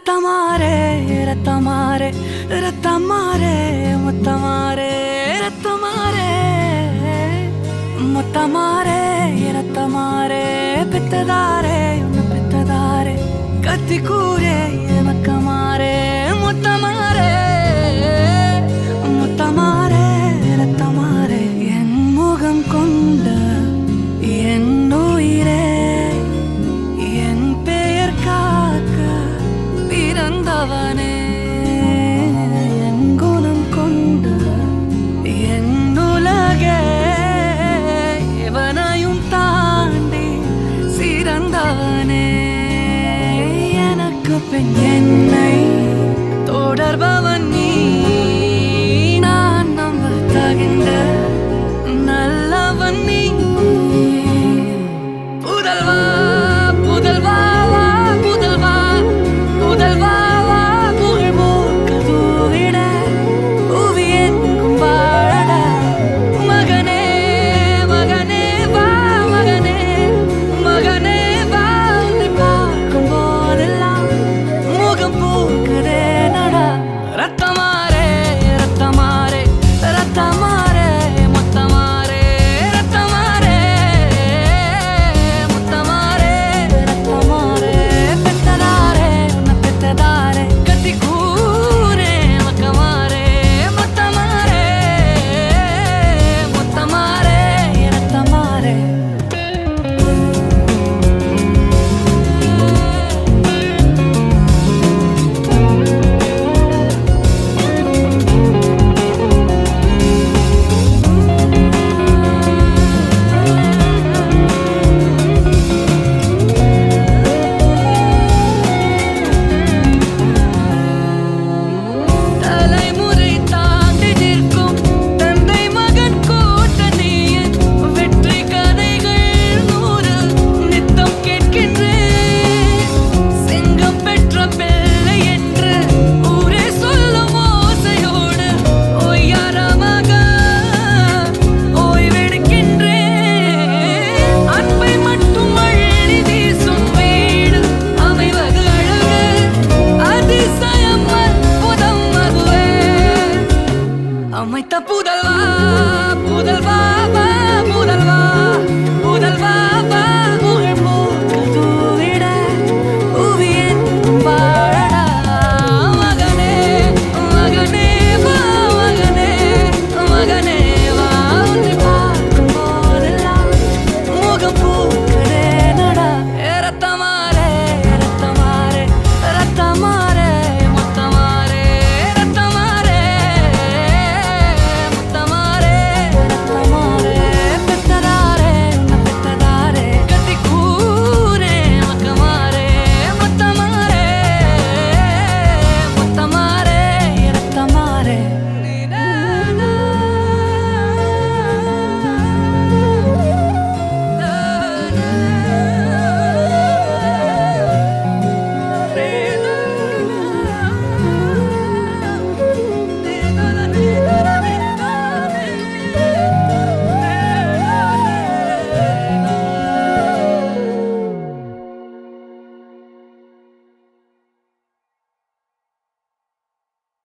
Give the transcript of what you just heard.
ரத்தமாரே ரத்தமாரே ரத்தமாரே முத்தமாரே ரத்தமாரே முத்தமாரே ரத்தமாரே பித்ததாரே உன்னை பித்ததாரே கத்தி கூரே மக்கமாரே முத்தமாரே முத்தமாரே ரத்தமாரே என் முகம் கொண்ட என் உயிரே என் பெயர் காக்க பிறந்தவனே என் குணம் கொண்ட என் உலகே எவனையும் தாண்டி சிறந்தவனே எனக்கு பின் என்னை தொடர்பவன் நீ நான் நம்ப தகின்ற நல்லவன் நீ புதல்வா புதல்வா புதல்வா புதல்வா புகழ் மூக்க தூவிட புவியன் வாழட மகனே மகனே வா மகனே மகனே வா உன்னை பார்க்கும் போதெல்லாம் முகம் பூக்குதே நடா ரத்தமாரே ரத்தமாரே ரத்தமாரே முத்தமாரே ரத்தமாரே முத்தமாரே ரத்தமாரே பெத்ததாரே உன்னை பெத்ததாரே கத்தி கூரே மக்கமாரே முத்தமாரே முத்தமாரே ரத்தமாரே தலைமுறை தாண்டி நிற்கும் தந்தை மகன் கூட்டணியின் வெற்றி கதைகள் 100 நித்தம் கேட்கின்றேன் சிங்கம் பெற்ற பிள்ளை என்று ஊரே சொல்லும் ஓசையோடு ஒய்யாரமாக ஓய்வெடுக்கின்றேன் அன்பை மட்டும் அள்ளி வீசும் வீடு அமைவது அழகு அதிசயம் அற்புதம் அதுவே அமைத்த புதல்வா